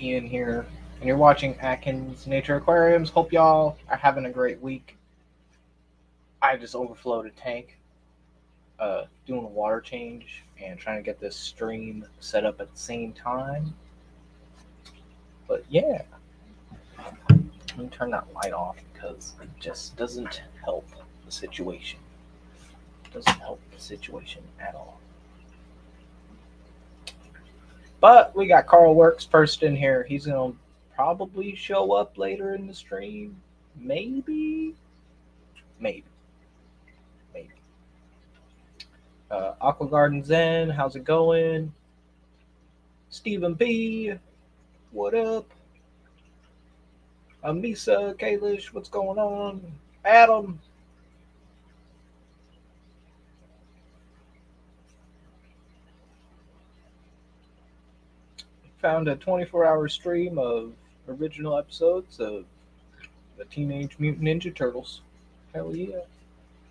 Ian here, and you're watching Atkins Nature Aquariums. Hope y'all are having a great week. I just overflowed a tank, doing a water change and trying to get this stream set up at the same time. But yeah, let me turn that light off because it just doesn't help the situation. It doesn't help the situation at all. But we got Carl Works first in here. He's gonna probably show up later in the stream. Maybe. Maybe. Maybe. Aqua Garden Zen, how's it going? Stephen B, what up? Misa, Kalish, what's going on? Adam. Found a 24-hour stream of original episodes of the Teenage Mutant Ninja Turtles. Hell yeah.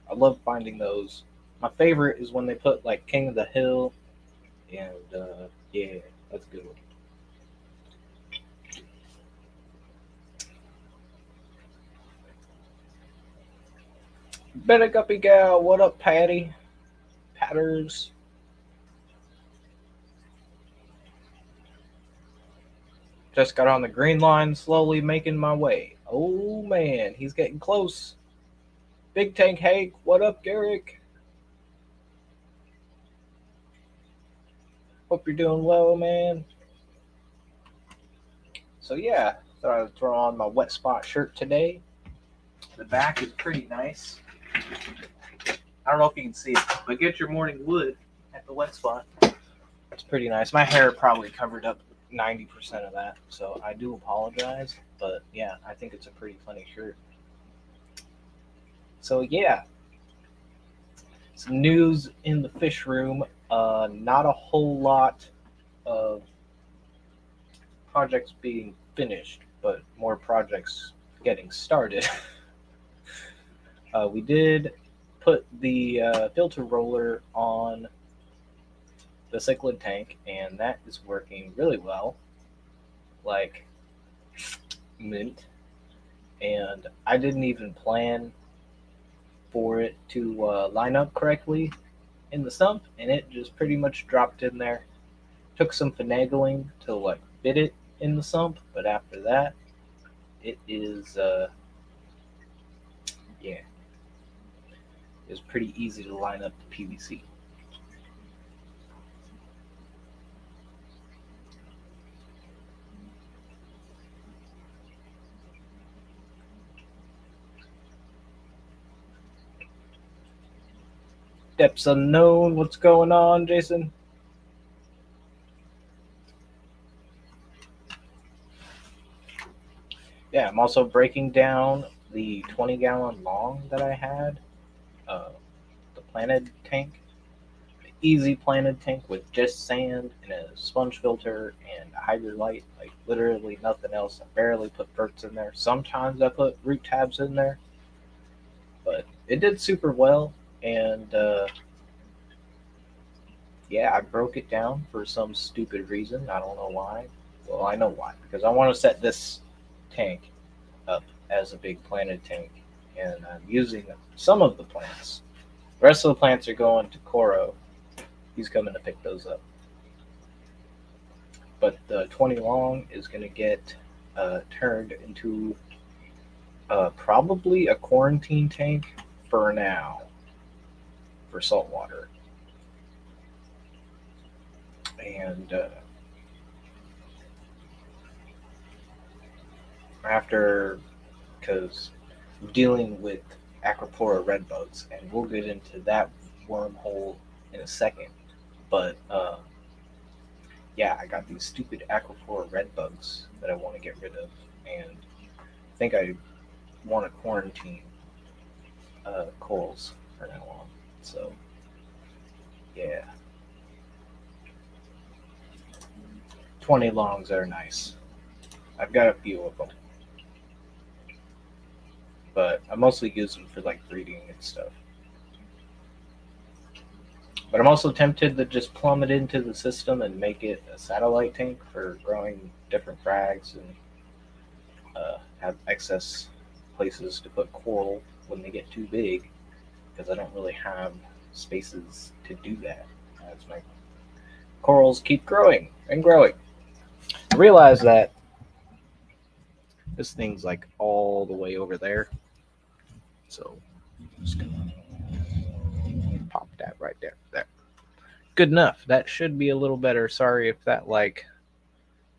I love finding those. My favorite is when they put like King of the Hill, and yeah, that's a good one. Better Guppy Gal, what up, Patty? Patters. Just got on the green line, slowly making my way. Oh man, he's getting close. Big Tank Hank, what up, Garrick? Hope you're doing well, man. So yeah, thought I'd throw on my wet spot shirt today. The back is pretty nice. I don't know if you can see it, but get your morning wood at the wet spot. It's pretty nice. My hair probably covered up 90% of that, so I do apologize. But yeah, I think it's a pretty funny shirt. So yeah, some news in the fish room. Not a whole lot of projects being finished, but more projects getting started. We did put the filter roller on the cichlid tank, and that is working really well, like mint. And I didn't even plan for it to line up correctly in the sump, and it just pretty much dropped in there. Took some finagling to like fit it in the sump, but after that, it is yeah, it's pretty easy to line up the PVC. Depths unknown. What's going on, Jason? Yeah, I'm also breaking down the 20-gallon long that I had, uh, the planted tank, the easy planted tank with just sand and a sponge filter and a hydrolite, like literally nothing else. I barely put ferts in there. Sometimes I put root tabs in there, but it did super well. And yeah, I broke it down for some stupid reason. I don't know why. Well, I know why, because I want to set this tank up as a big planted tank, and I'm using some of the plants. The rest of the plants are going to Coro. He's coming to pick those up. But the 20 long is going to get turned into probably a quarantine tank for now for saltwater. And after, because I'm dealing with Acropora redbugs, and we'll get into that wormhole in a second. But yeah, I got these stupid Acropora redbugs that I want to get rid of, and I think I want to quarantine corals from now on. So yeah, 20 longs are nice. I've got a few of them, but I mostly use them for like breeding and stuff. But I'm also tempted to just plumb it into the system and make it a satellite tank for growing different frags and have excess places to put coral when they get too big, because I don't really have spaces to do that as my corals keep growing and growing. I realize that this thing's like all the way over there, so I'm just gonna pop that right there. There. Good enough. That should be a little better. Sorry if that like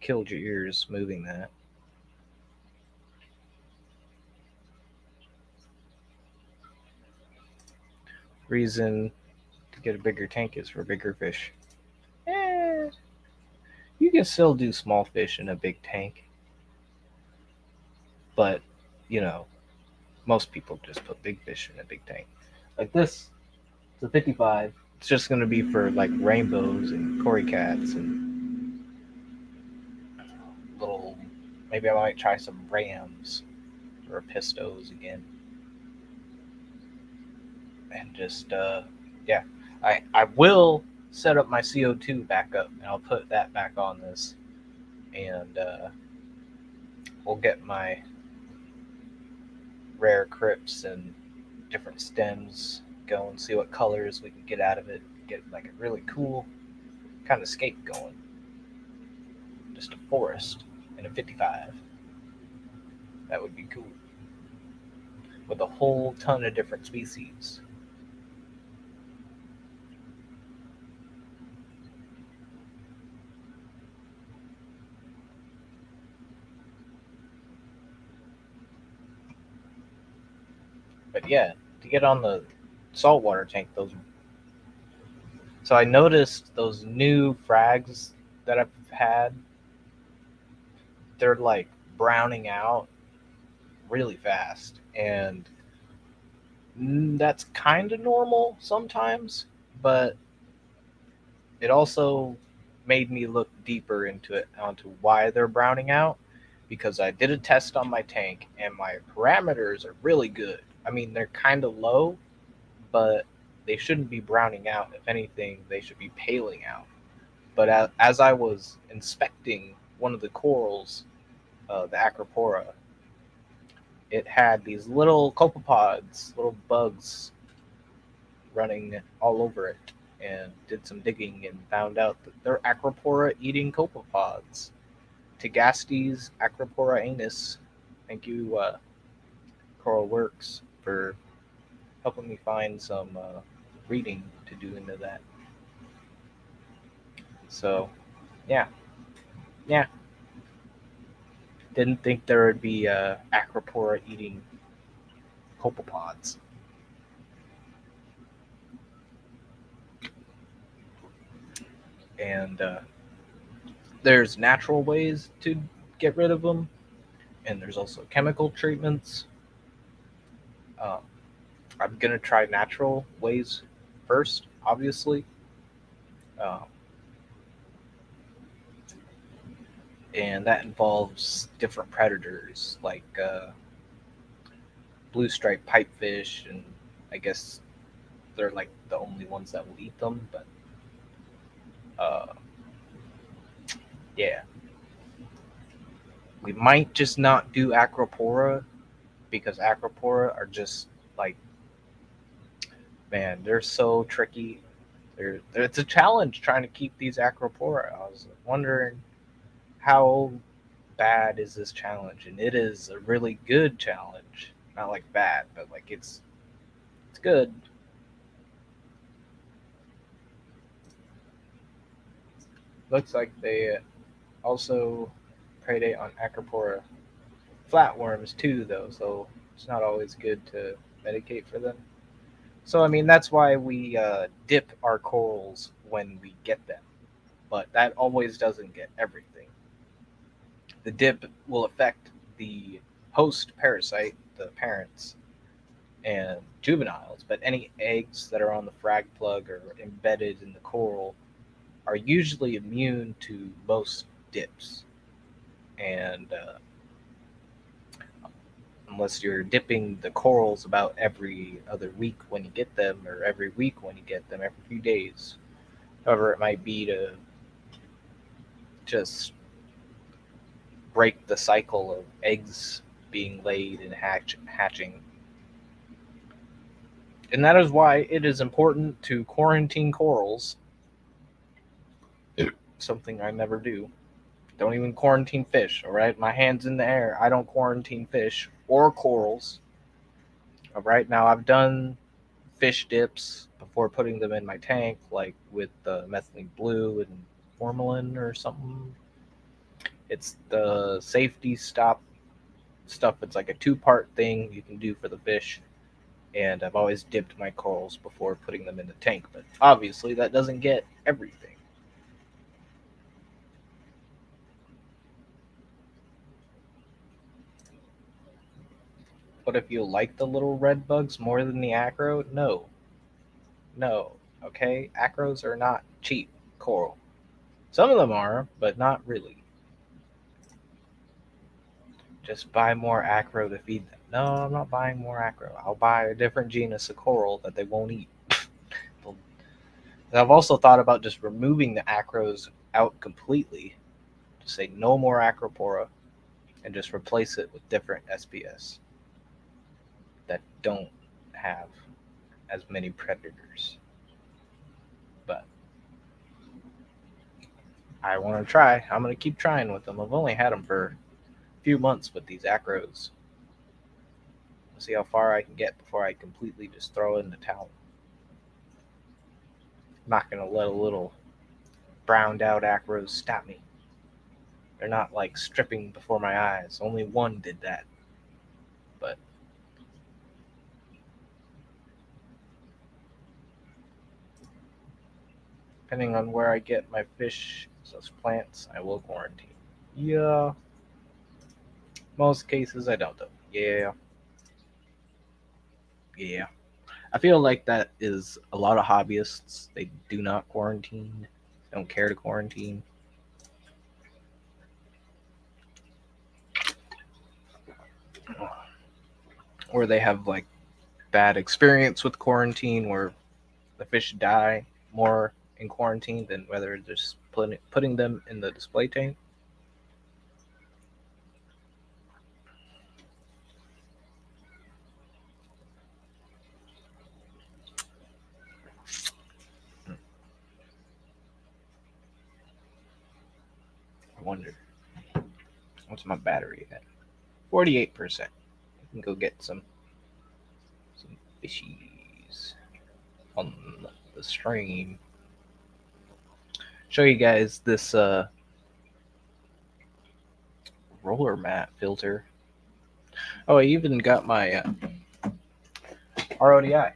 killed your ears moving that. Reason to get a bigger tank is for bigger fish. Eh, you can still do small fish in a big tank, but you know, most people just put big fish in a big tank. Like this, it's a 55. It's just going to be for like rainbows and cory cats and little. Maybe I might try some rams or pistos again, and just yeah. I will set up my CO2 back up, and I'll put that back on this, and we'll get my rare crypts and different stems going, see what colors we can get out of it, get like a really cool kind of scape going. Just a forest in a 55. That would be cool. With a whole ton of different species. But yeah, to get on the saltwater tank, those. So I noticed those new frags that I've had, they're like browning out really fast, and that's kind of normal sometimes, but it also made me look deeper into it onto why they're browning out, because I did a test on my tank and my parameters are really good. I mean, they're kind of low, but they shouldn't be browning out. If anything, they should be paling out. But as I was inspecting one of the corals, the Acropora, it had these little copepods, little bugs running all over it, and did some digging and found out that they're Acropora eating copepods. Tigastes Acropora anus. Thank you, Coral Works, for helping me find some reading to do into that. So, yeah, yeah. Didn't think there would be Acropora eating copepods. And there's natural ways to get rid of them, and there's also chemical treatments. Um, I'm gonna try natural ways first, obviously, um, and that involves different predators like blue striped pipefish, and I guess they're like the only ones that will eat them. But uh, yeah, we might just not do Acropora, because Acropora are just like, man, they're so tricky. It's a challenge trying to keep these Acropora. I was wondering how bad is this challenge, and it is a really good challenge. Not like bad, but like it's good. Looks like they also predate on Acropora flatworms too, though. So it's not always good to medicate for them. So I mean that's why we dip our corals when we get them, but that always doesn't get everything. The dip will affect the host parasite, the parents, and juveniles, but any eggs that are on the frag plug or embedded in the coral are usually immune to most dips. And unless you're dipping the corals about every other week when you get them, or every week when you get them, every few days. However, it might be to just break the cycle of eggs being laid and hatching. And that is why it is important to quarantine corals. Something I never do. Don't even quarantine fish, all right? My hand's in the air. I don't quarantine fish or corals. All right, now I've done fish dips before putting them in my tank, like with methylene blue and formalin or something. It's the safety stop stuff. It's like a 2-part thing you can do for the fish. And I've always dipped my corals before putting them in the tank. But obviously that doesn't get everything. But if you like the little red bugs more than the acro, no. No. Okay? Acros are not cheap coral. Some of them are, but not really. Just buy more acro to feed them. No, I'm not buying more acro. I'll buy a different genus of coral that they won't eat. I've also thought about just removing the acros out completely. Just say no more acropora and just replace it with different SPS that don't have as many predators. But I want to try. I'm going to keep trying with them. I've only had them for a few months with these acros. We'll see how far I can get before I completely just throw in the towel. I'm not going to let a little browned out acros stop me. They're not like stripping before my eyes. Only one did that. But depending on where I get my fish, such plants, I will quarantine. Yeah. Most cases I don't though. Yeah. Yeah. I feel like that is a lot of hobbyists. They do not quarantine. They don't care to quarantine. Or they have like bad experience with quarantine where the fish die more in quarantine than whether just putting them in the display tank. I wonder. What's my battery at? 48%. I can go get some fishies on the stream. Show you guys this roller mat filter. Oh, I even got my RODI.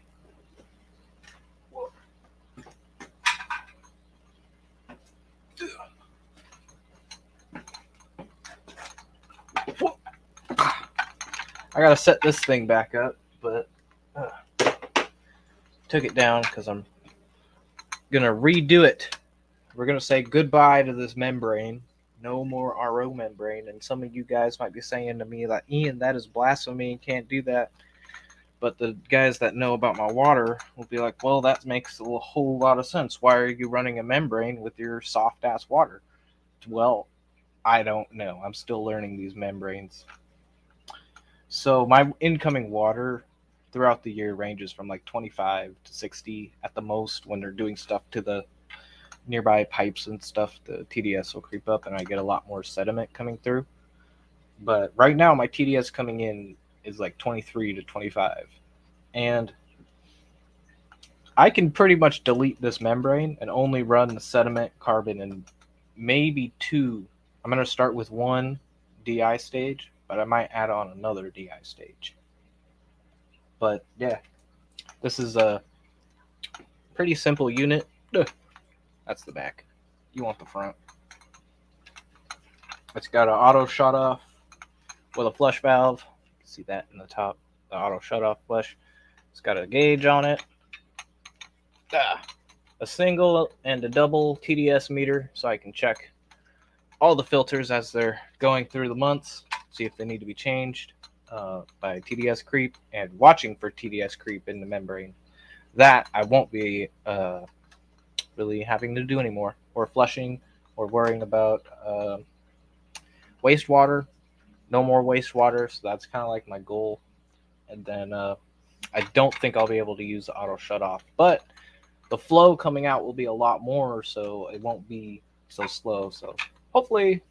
I gotta set this thing back up, but took it down because I'm gonna redo it. We're gonna say goodbye to this membrane. No more RO membrane. And some of you guys might be saying to me like, Ian, that is blasphemy. You can't do that. But the guys that know about my water will be like, well, that makes a whole lot of sense. Why are you running a membrane with your soft ass water? Well, I don't know. I'm still learning these membranes. So my incoming water throughout the year ranges from like 25 to 60 at the most. When they're doing stuff to the nearby pipes and stuff, the TDS will creep up and I get a lot more sediment coming through. But right now my TDS coming in is like 23 to 25. And I can pretty much delete this membrane and only run the sediment, carbon, and maybe 2. I'm going to start with 1 DI stage, but I might add on another DI stage. But yeah, this is a pretty simple unit. That's the back. You want the front. It's got an auto shut off with a flush valve. See that in the top, the auto shut off flush. It's got a gauge on it. A single and a double TDS meter so I can check all the filters as they're going through the months, see if they need to be changed. by TDS creep and watching for TDS creep in the membrane. That I won't be really having to do anymore, or flushing, or worrying about wastewater. No more wastewater, so that's kind of like my goal. And then I don't think I'll be able to use the auto shut off, but the flow coming out will be a lot more, so it won't be so slow. So hopefully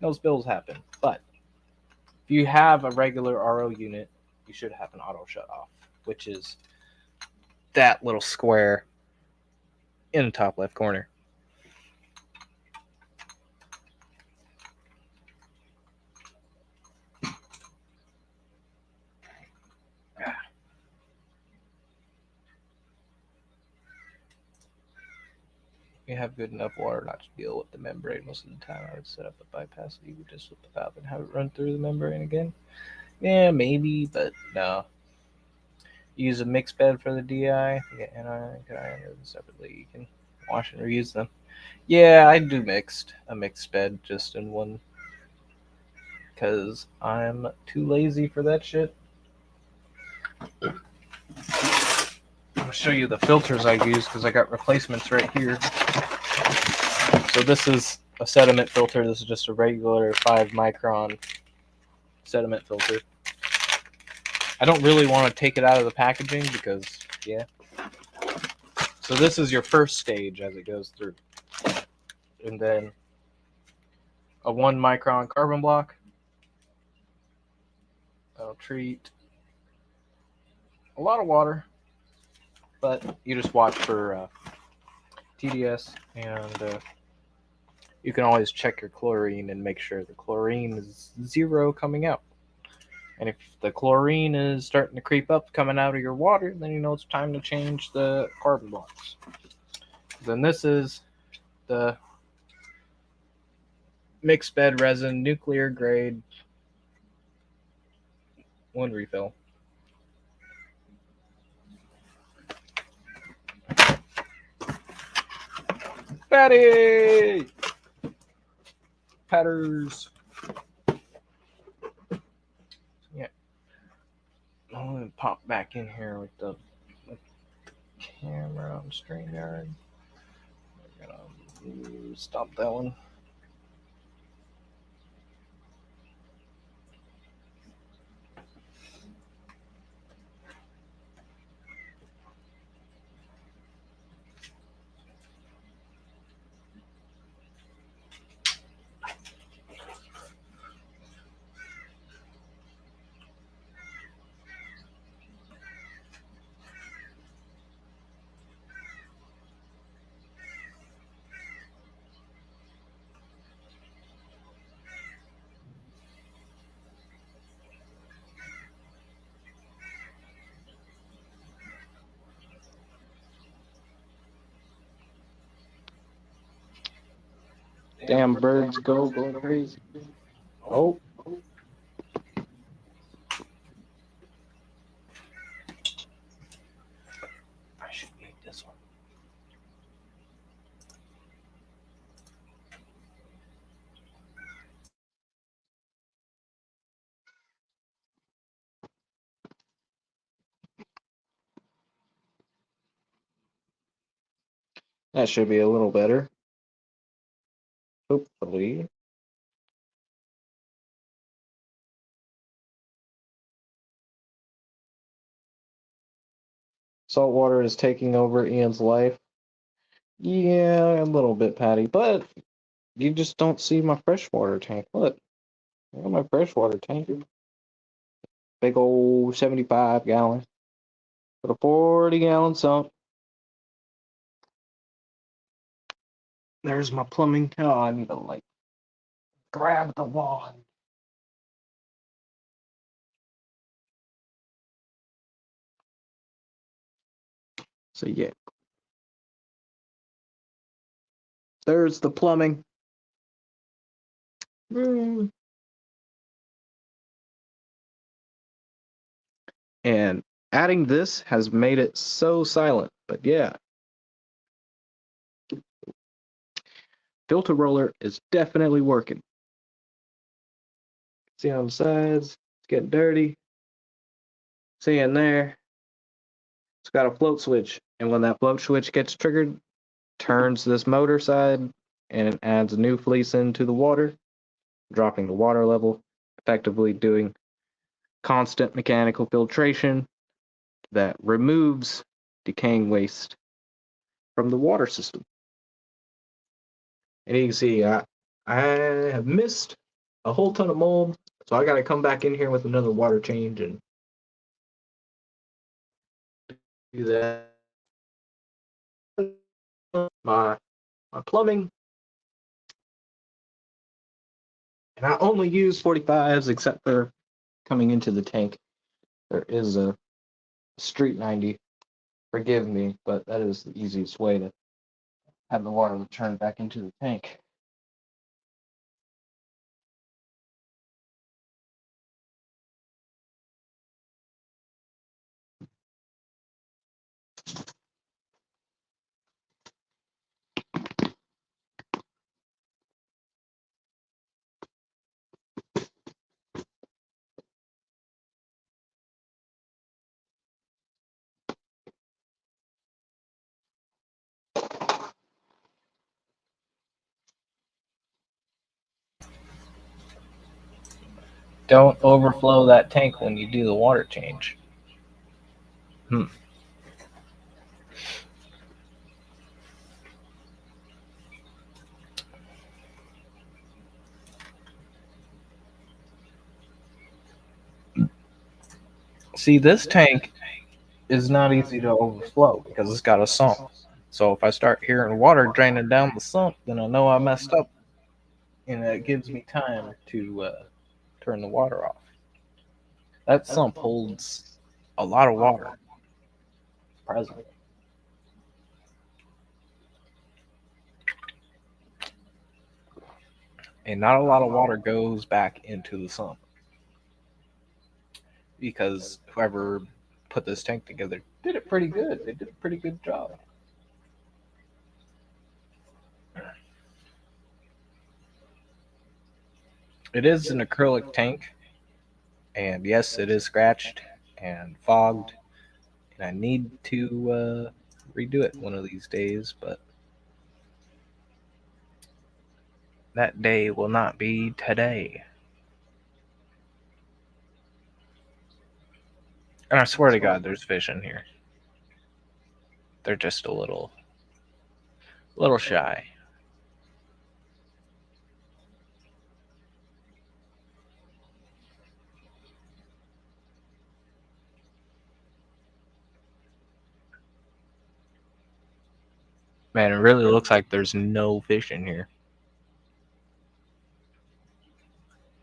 no spills happen. But if you have a regular RO unit, you should have an auto shut off, which is that little square in the top left corner. You have good enough water not to deal with the membrane most of the time. I would set up a bypass so you would just flip the valve and have it run through the membrane again. Yeah, maybe, but no. Use a mixed bed for the DI. Yeah, and I can enter them separately. You can wash and reuse them. Yeah, I do a mixed bed just in one, because I'm too lazy for that shit. I'll show you the filters I use because I got replacements right here. So this is a sediment filter. This is just a regular 5 micron sediment filter. I don't really want to take it out of the packaging because, yeah. So this is your first stage as it goes through. And then a 1 micron carbon block. That'll treat a lot of water, but you just watch for TDS, and you can always check your chlorine and make sure the chlorine is 0 coming out. And if the chlorine is starting to creep up coming out of your water, then you know it's time to change the carbon blocks. Then this is the mixed bed resin, nuclear grade, 1 refill. Patty! Patters. Yeah. I'm going to pop back in here with the camera on StreamYard. We're going to stop that one. Damn birds going crazy. Oh. I should eat this one. That should be a little better. Hopefully. Salt water is taking over Ian's life. Yeah, a little bit, Patty, but you just don't see my freshwater tank. Look, I got my freshwater tank. Big old 75 gallon. Put a 40-gallon sump. There's my plumbing. Oh, I need to like grab the wand. So yeah. There's the plumbing. And adding this has made it so silent. But yeah. Filter roller is definitely working. See on the sides. It's getting dirty. See in there, it's got a float switch. And when that float switch gets triggered, turns this motor side and it adds a new fleece into the water, dropping the water level, effectively doing constant mechanical filtration that removes decaying waste from the water system. And you can see I have missed a whole ton of mold, so I got to come back in here with another water change and do that. My plumbing, and I only use 45s except for coming into the tank. There is a street 90. Forgive me, but that is the easiest way to have the water return back into the tank. Don't overflow that tank when you do the water change. See, this tank is not easy to overflow because it's got a sump. So if I start hearing water draining down the sump, then I know I messed up, and it gives me time to turn the water off. That sump holds a lot of water, surprisingly. And not a lot of water goes back into the sump because whoever put this tank together did it pretty good. They did a pretty good job. It is an acrylic tank, and yes, it is scratched and fogged, and I need to redo it one of these days, but that day will not be today. And I swear to God, there's fish in here. They're just a little shy. Man, it really looks like there's no fish in here.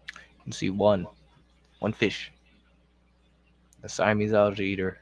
You can see one fish, the Siamese algae eater.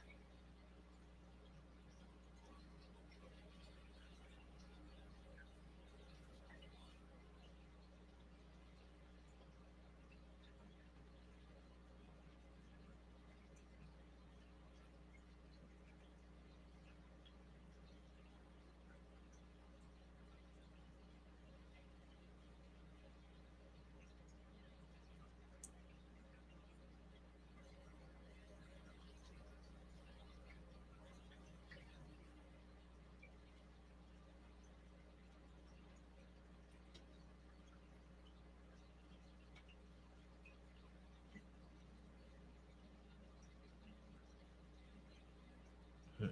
Hmm.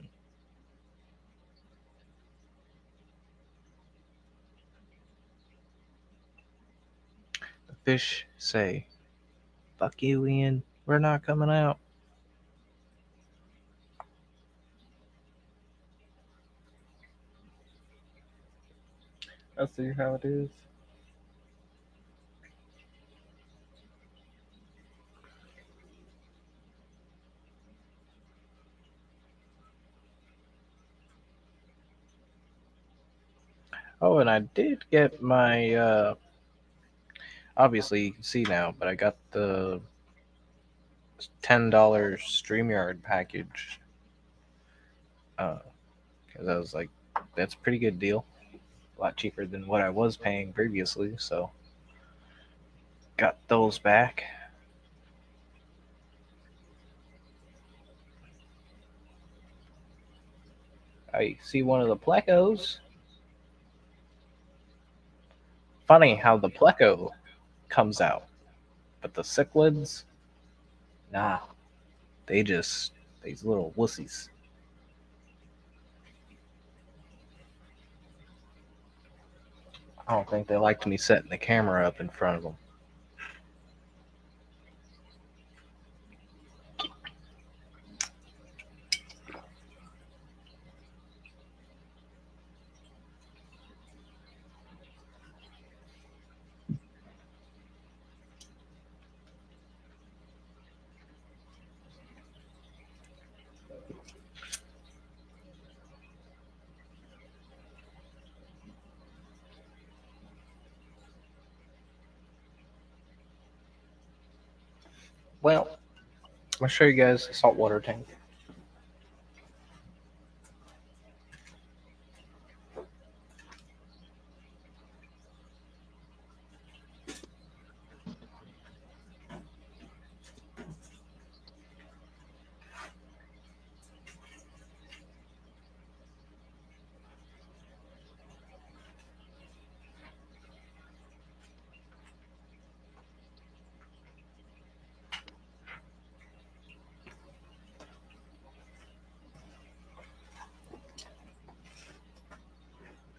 The fish say, "Fuck you, Ian. We're not coming out." I see how it is. Oh, and I did get my obviously you can see now, but I got the $10 StreamYard package. Because I was like, that's a pretty good deal. A lot cheaper than what I was paying previously, so got those back. I see one of the plecos. Funny how the pleco comes out, but the cichlids, nah, these little wussies. I don't think they liked me setting the camera up in front of them. Well, I'll show you guys the saltwater tank.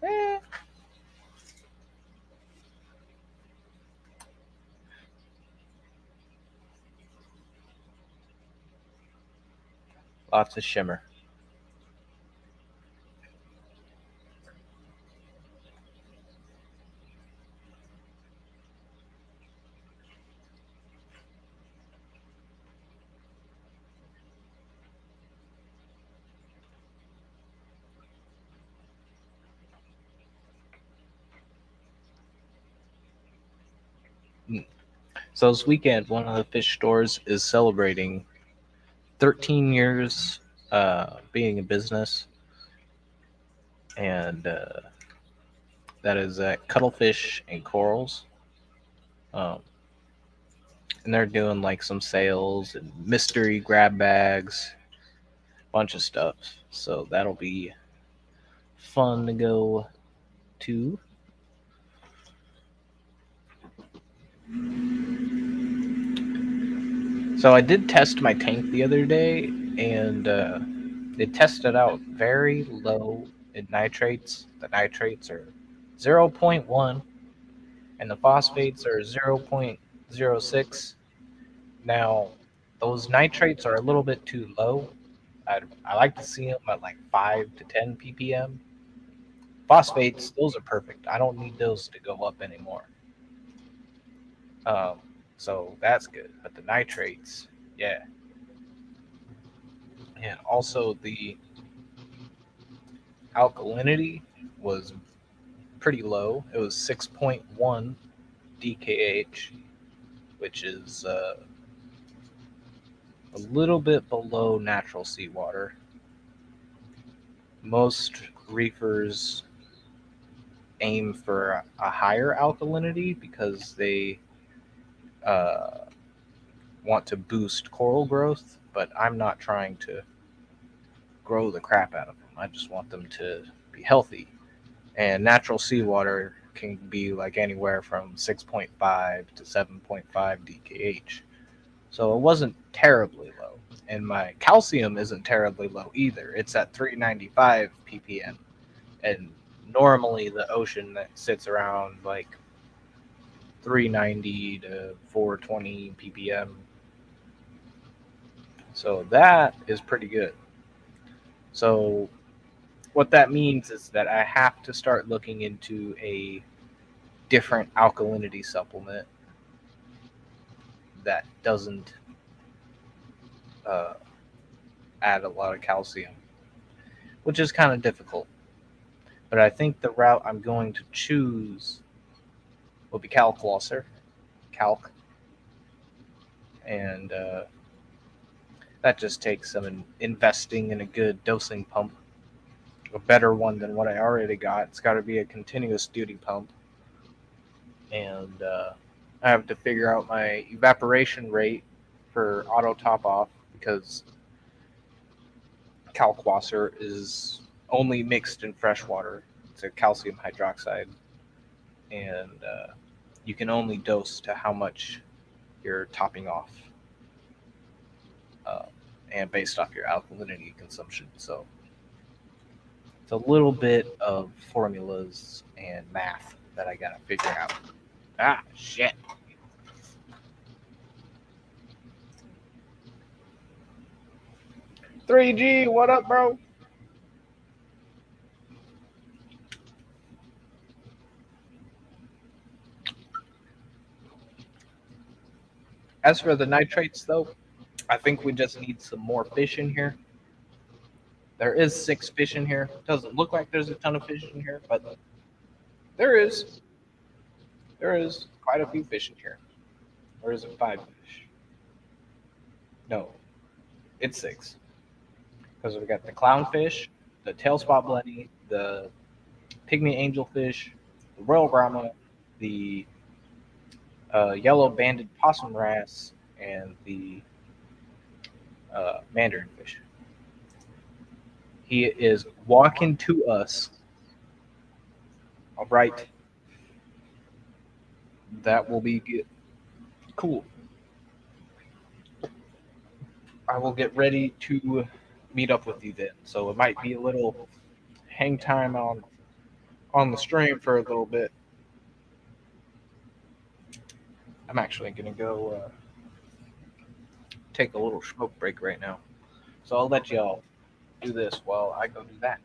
Eh, lots of shimmer. So this weekend, one of the fish stores is celebrating 13 years being in business, and that is at Cuttlefish and Corals. Um, and they're doing like some sales and mystery grab bags, bunch of stuff. So that'll be fun to go to. So I did test my tank the other day, and it tested out very low in nitrates. The nitrates are 0.1, and the phosphates are 0.06. Now, those nitrates are a little bit too low. I like to see them at like 5 to 10 ppm. Phosphates, those are perfect. I don't need those to go up anymore. Um, so that's good. But the nitrates, yeah. And also the alkalinity was pretty low. It was 6.1 DKH, which is a little bit below natural seawater. Most reefers aim for a higher alkalinity because they uh, want to boost coral growth, but I'm not trying to grow the crap out of them. I just want them to be healthy. And natural seawater can be like anywhere from 6.5 to 7.5 DKH. So it wasn't terribly low. And my calcium isn't terribly low either. It's at 395 ppm. And normally the ocean that sits around like 390 to 420 ppm. So that is pretty good. So what that means is that I have to start looking into a different alkalinity supplement that doesn't uh, add a lot of calcium, which is kind of difficult. But I think the route I'm going to choose will be calc, and that just takes some investing in a good dosing pump, a better one than what I already got. It's got to be a continuous duty pump, and I have to figure out my evaporation rate for auto top off because Kalkwasser is only mixed in fresh water. It's a calcium hydroxide, and you can only dose to how much you're topping off, uh, and based off your alkalinity consumption. So it's a little bit of formulas and math that I gotta figure out. Ah, shit. Three G, what up, bro? As for the nitrates, though, I think we just need some more fish in here. There is 6 fish in here. Doesn't look like there's a ton of fish in here, but there is. There is quite a few fish in here. Or is it 5 fish? No, it's 6. Because we got the clownfish, the tail spot bloody, the pygmy angelfish, the royal brahma, the yellow banded possum wrasse, and the mandarin fish. He is walking to us. All right, that will be good. Cool. I will get ready to meet up with you then. So it might be a little hang time on the stream for a little bit. I'm actually gonna go take a little smoke break right now. So I'll let y'all do this while I go do that.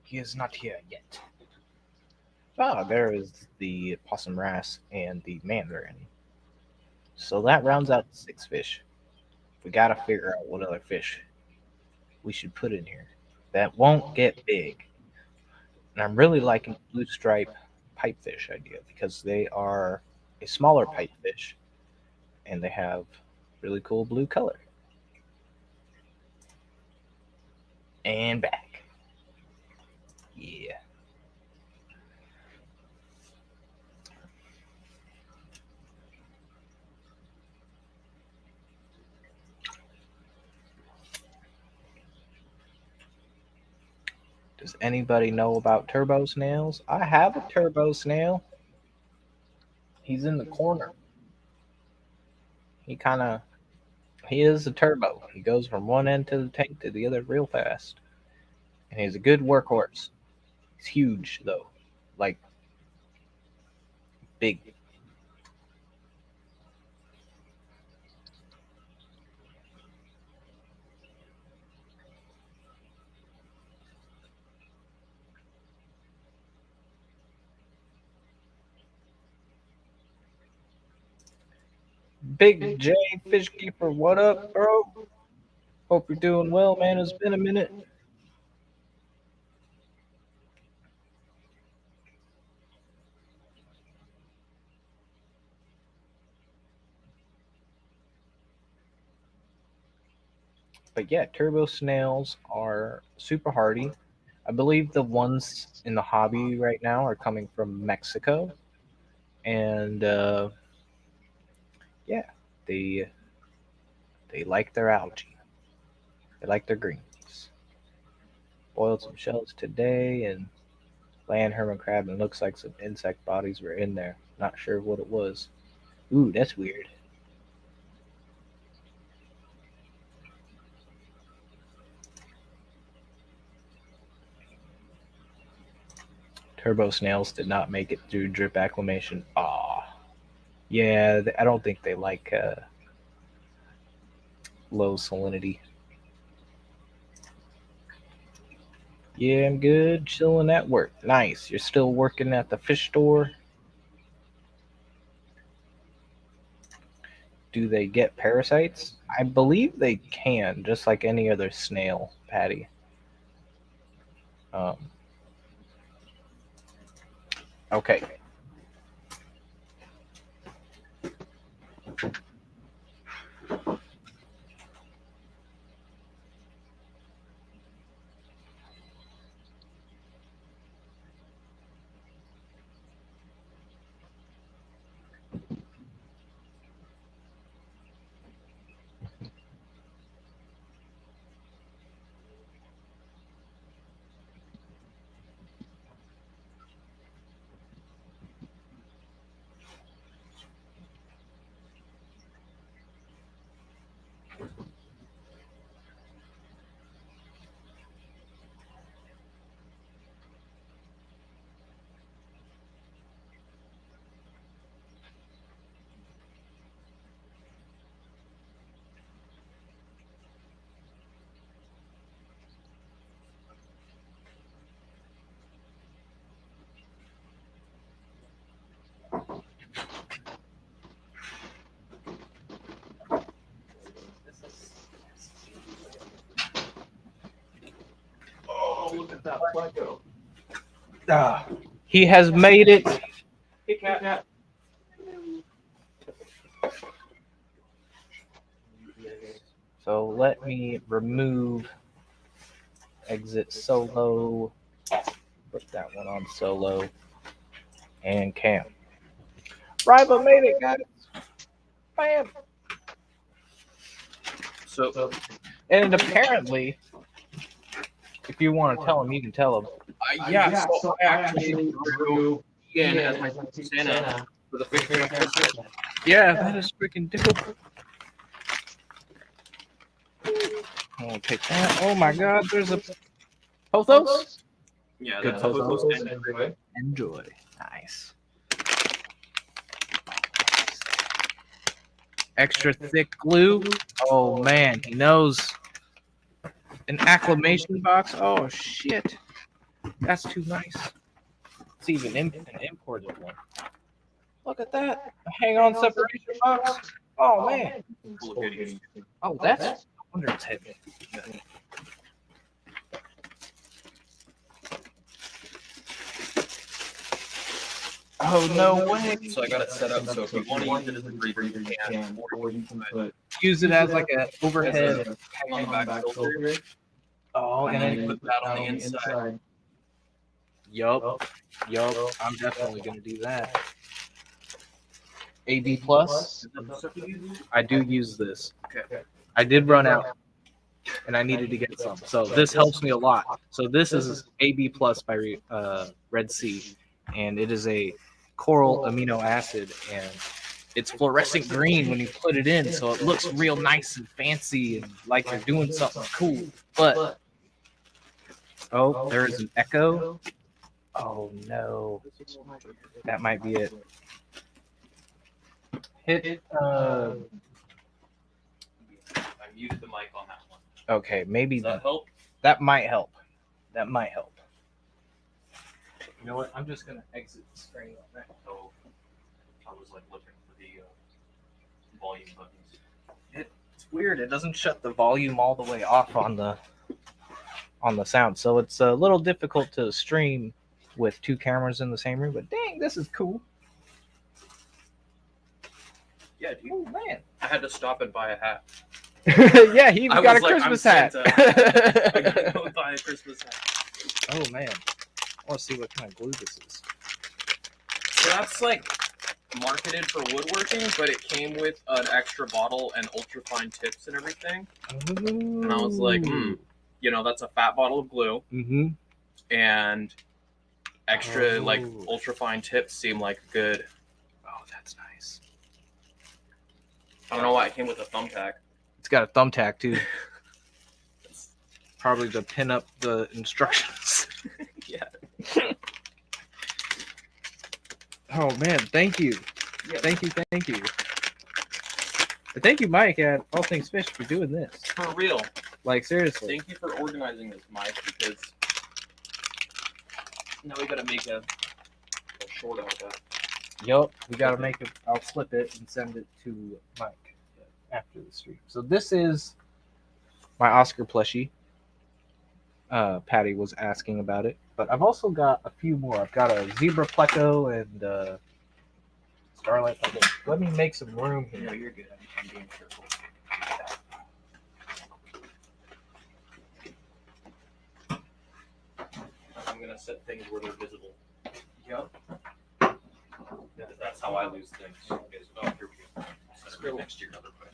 He is not here yet. Ah, there is the possum wrasse and the mandarin. So that rounds out 6 fish. We gotta figure out what other fish we should put in here that won't get big. And I'm really liking the blue stripe pipefish idea because they are a smaller pipefish and they have really cool blue color. And back. Yeah. Does anybody know about turbo snails? I have a turbo snail. He's in the corner. He kind of he is a turbo. He goes from one end to the tank to the other real fast, and he's a good workhorse. He's huge though, like big. Big J Fish Keeper, what up, bro? Hope you're doing well, man. It's been a minute. But yeah, turbo snails are super hardy. I believe the ones in the hobby right now are coming from Mexico, and yeah, they they like their algae. They like their greens. Boiled some shells today and land hermit crab, and looks like some insect bodies were in there. Not sure what it was. Ooh, that's weird. Turbo snails did not make it through drip acclimation. Ah, yeah, I don't think they like low salinity. Yeah, I'm good. Chilling at work. Nice. You're still working at the fish store? Do they get parasites? I believe they can, just like any other snail, Patty. Um, okay. Oh, look at that Pleco. Ah, he has made it. Hey, cat. So let me remove exit solo. Put that one on solo and cam. Riva made it, guys. Bam. So, and apparently, if you want to tell him, you can tell him. Yeah, so I actually drew Ian as my Santa for the fish. Yeah, that is freaking dope. I'll take that. Oh my god, there's a Pothos? Yeah, Good that's photos. Enjoy. Enjoy. Nice. Extra thick glue. Oh man, he knows. An acclimation box. Oh shit. That's too nice. It's even an imported one. Look at that. A hang on separation box. Oh man. Oh, that's I wonder it's heavy. Oh no way. So I got it set up so if you want to use it as a breather, you can, or you can put Use it as like an overhead. hang on the back filter. Oh, And then and you then put that on the inside. Yup. I'm definitely gonna do that. AD plus. I do use this. Okay. I did run out. and I needed to get some. So this helps me a lot. So this is AB Plus by Red Sea, and it is a coral amino acid, and it's fluorescent green when you put it in, so it looks real nice and fancy and like you're doing something cool. But oh, there is an echo. Oh no, that might be it. Hit. I muted the mic on that one. Okay, maybe Does that help? that might help. That might help. You know what? I'm just gonna exit the screen on that. So I was like looking for the volume buttons. It's weird. It doesn't shut the volume all the way off on the sound, so it's a little difficult to stream with two cameras in the same room. But dang, this is cool. Yeah, dude. Oh man. I had to stop and buy a hat. Yeah, he even I got a was like, Christmas I'm hat. Santa. I gotta go buy a Christmas hat. Oh man. I want to see what kind of glue this is. So that's like marketed for woodworking, but it came with an extra bottle and ultra fine tips and everything. And I was like, you know, that's a fat bottle of glue Mm-hmm. and extra like Oh. ultra fine tips seem like good. Oh, that's nice. I don't know why it came with a thumbtack. It's got a thumbtack too. Probably to pin up the instructions. Yeah. Oh man, thank you. Yeah. Thank you. And thank you, Mike, at All Things Fish, for doing this. For real. Like, seriously. Thank you for organizing this, Mike, because now we gotta make a short out of that. Yup, we gotta make it. I'll flip it and send it to Mike after the stream. So this is my Oscar plushie. Patty was asking about it, but I've also got a few more. I've got a zebra pleco and starlight pleco. Let me make some room here. No, you're good. I'm being careful. I'm gonna set things where they're visible. Yup. That's how I lose things. Oh, here we go. Set it right next to your other plate.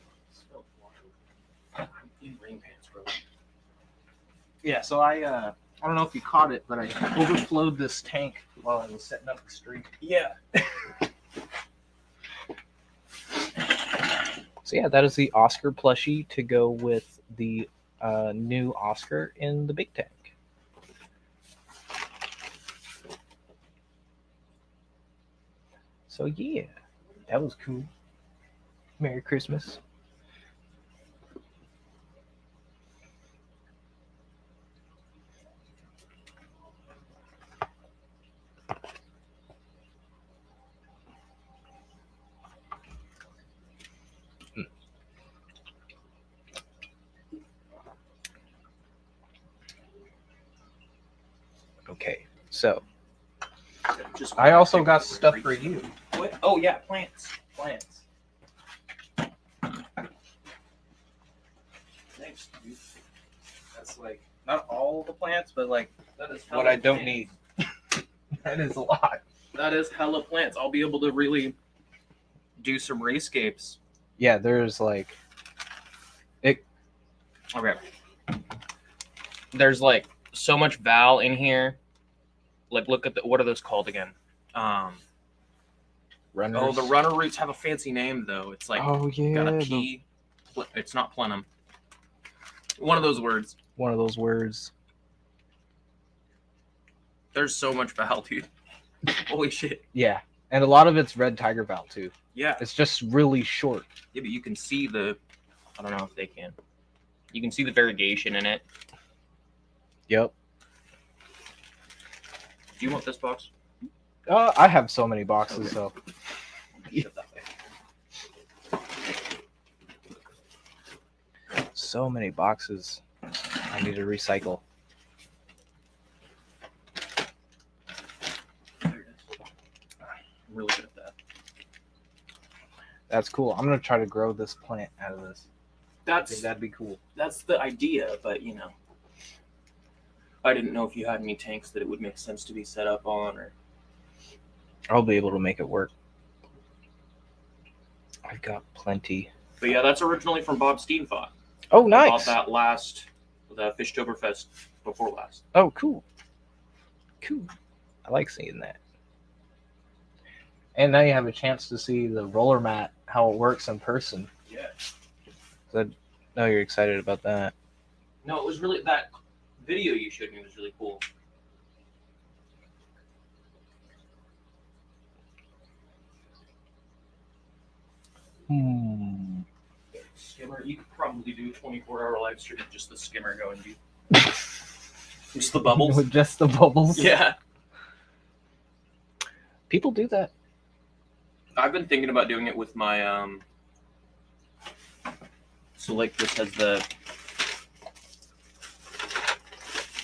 I'm in rain pants, bro. Yeah, so I don't know if you caught it, but I overflowed this tank while I was setting up the stream. Yeah. So yeah, that is the Oscar plushie to go with the new Oscar in the big tank. So yeah, that was cool. Merry Christmas. Okay, so I also got stuff for you. What? Oh yeah, plants. Plants. Thanks, dude. That's like not all the plants, but like That is what hella I don't plants. need. That is a lot. That is hella plants. I'll be able to really do some rayscapes. Yeah, there's like Okay. There's like so much val in here. Like, look at what are those called again? runners. Oh, the runner roots have a fancy name though. It's like Oh yeah, got a P. It's not plenum. One of those words. one of those words. There's so much val, dude. Holy shit. Yeah, and a lot of it's red tiger val too. Yeah. It's just really short. Yeah, but you can see the. I don't know if they can. You can see the variegation in it. Yep. Do you want this box? I have so many boxes, so Shut that way. so many boxes. I need to recycle. There it is. I'm really good at that. That's cool. I'm gonna try to grow this plant out of this. I think that'd be cool. That's the idea, but you know, I didn't know if you had any tanks that it would make sense to be set up on, or I'll be able to make it work. I've got plenty. but yeah, that's originally from Bob Steenfot. Oh, I nice. bought that the Fishtoberfest before last. Oh, cool. Cool. I like seeing that. And now you have a chance to see the roller mat, how it works in person. Yeah. So I know you're excited about that. No, it was really that video you showed me was really cool. Skimmer, you could probably do a 24-hour live stream of just the skimmer going deep. Just the bubbles. With just the bubbles. Yeah. People do that. I've been thinking about doing it with my so like this has the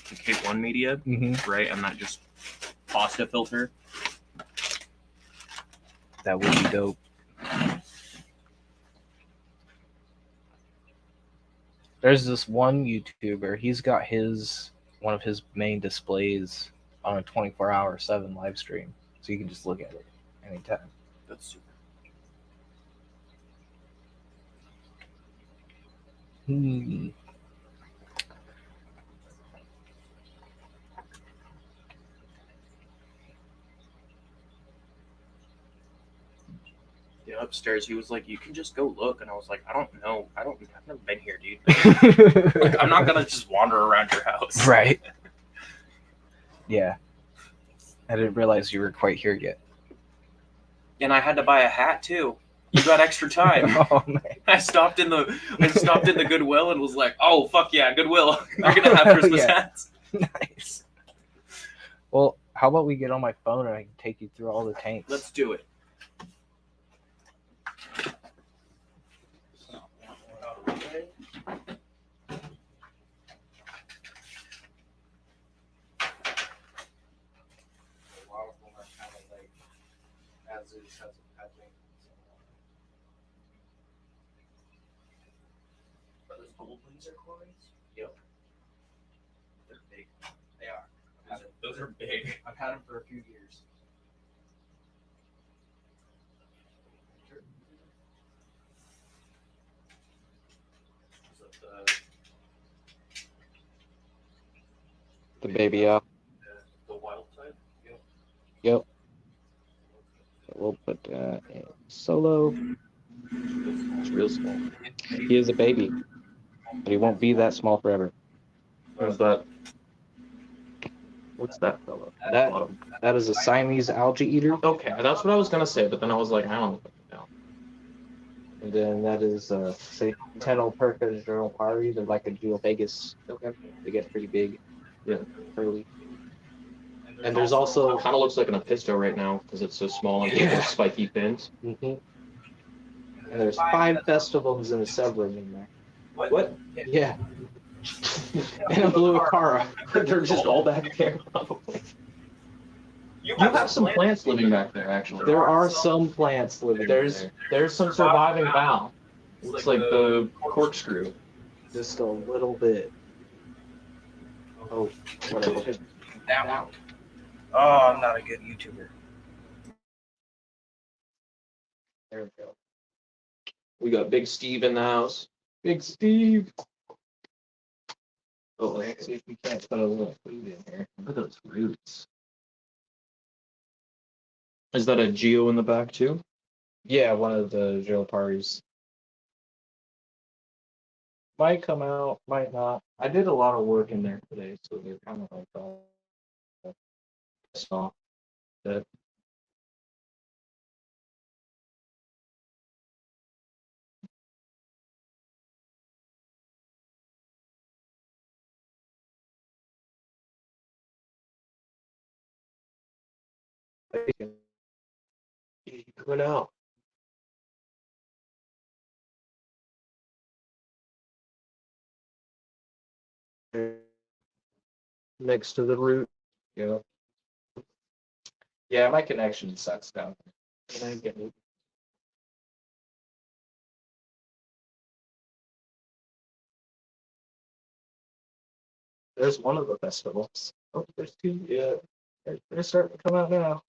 K1 media, right? And that just pasta filter. That would be dope. There's this one YouTuber. He's got one of his main displays on a 24/7 live stream, so you can just look at it anytime. That's super. Yeah, upstairs he was like, "You can just go look," and I was like, "I don't know. I've never been here, dude. Like, I'm not gonna just wander around your house." Right. Yeah. I didn't realize you were quite here yet. And I had to buy a hat too. You got extra time. Oh man. I stopped in the Goodwill and was like, "Oh fuck yeah, Goodwill! They're gonna have Christmas Yeah. hats." Nice. Well, how about we get on my phone and I can take you through all the tanks? Let's do it. Are those gold laser coins? Yep. They're big. They are. Those are big. I've had them for a few years. Is that The baby up. the wild side? Yep. We'll put that in solo. It's real small. He is a baby, but he won't be that small forever. What's that? What's that fellow? That is a Siamese algae eater. Okay, that's what I was gonna say, but then I was like, I don't know. And then that is Centenoperca geopari. They're like a geophagus. They get pretty big. Yeah. Early. And there's also Kind of looks like an apisto right now because it's so small and Yeah. has spiky fins. Mm-hmm. And there's 5 festivals in a Severin in there. What? Yeah. And a blue Acara. They're just all back there, probably. You have some plants living back there, actually. There are some plants living there. There's some surviving valve. Looks like the corkscrew. Just a little bit. Oh, whatever. That one. Oh, I'm not a good YouTuber. There we go. We got Big Steve in the house. Big Steve. Oh, let's see if we can't put a little food in here. Look at those roots. Is that a Geo in the back too? Yeah, one of the geoparis. Might come out, might not. I did a lot of work in there today, so they're kind of like soft. That coming out. Next to the root. Yeah. Yeah, my connection sucks down. Can I get it? There's one of the festivals. Oh, there's 2. Yeah, they're starting to come out now.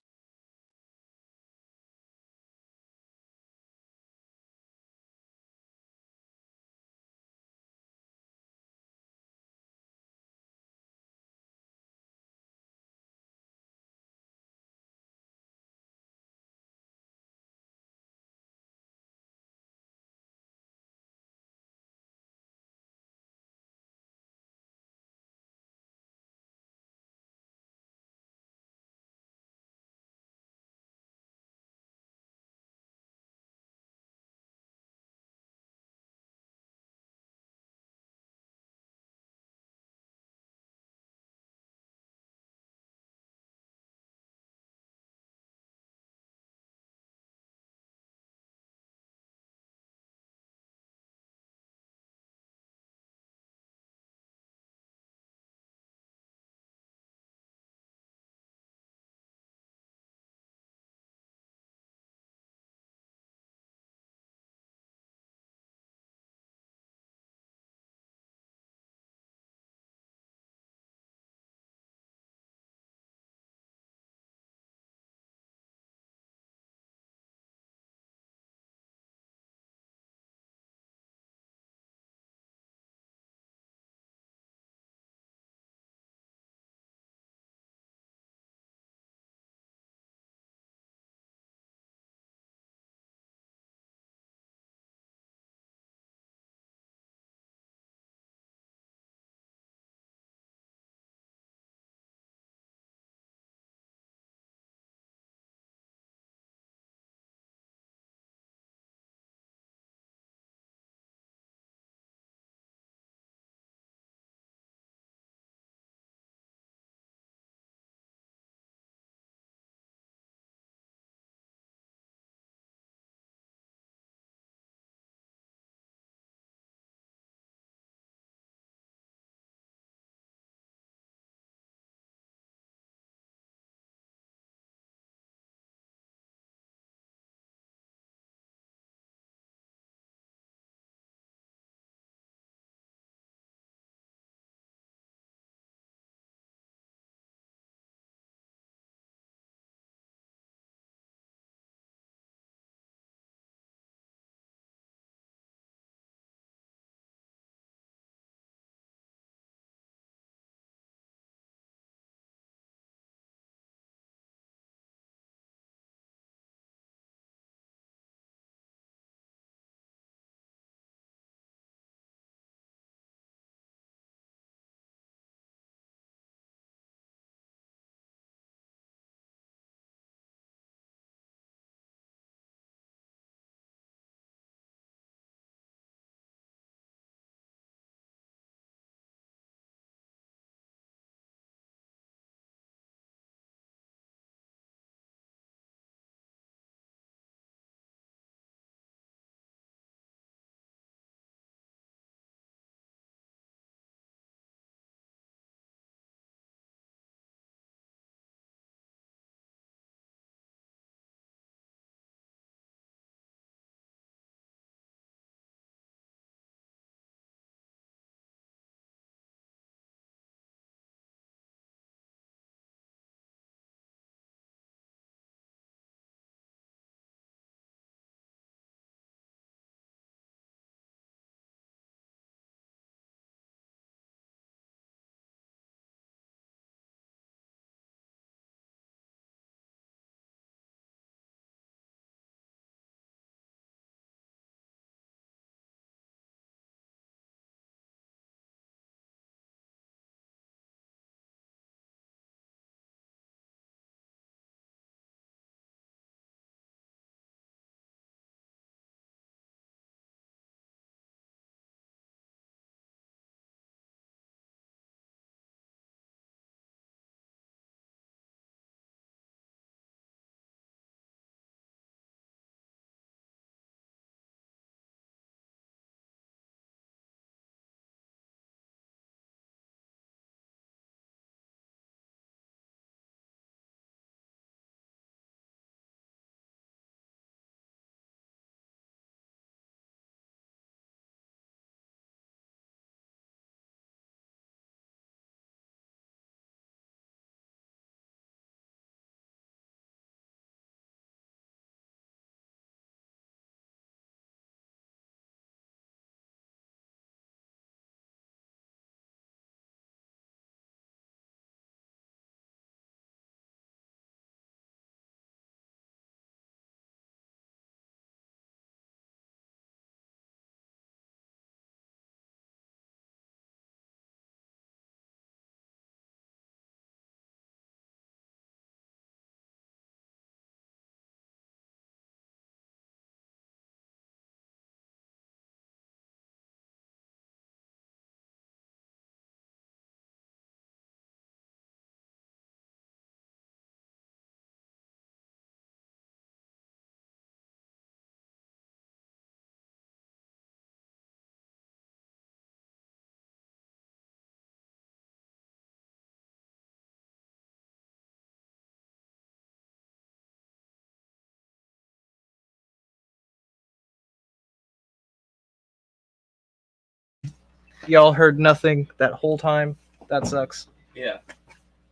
y'all heard nothing that whole time. That sucks. Yeah.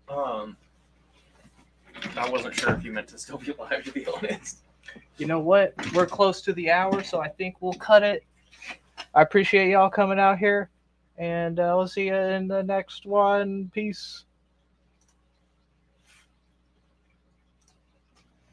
I wasn't sure if you meant to still be live, to be honest. You know what? We're close to the hour, so I think we'll cut it. I appreciate y'all coming out here, and we'll see you in the next one. Peace.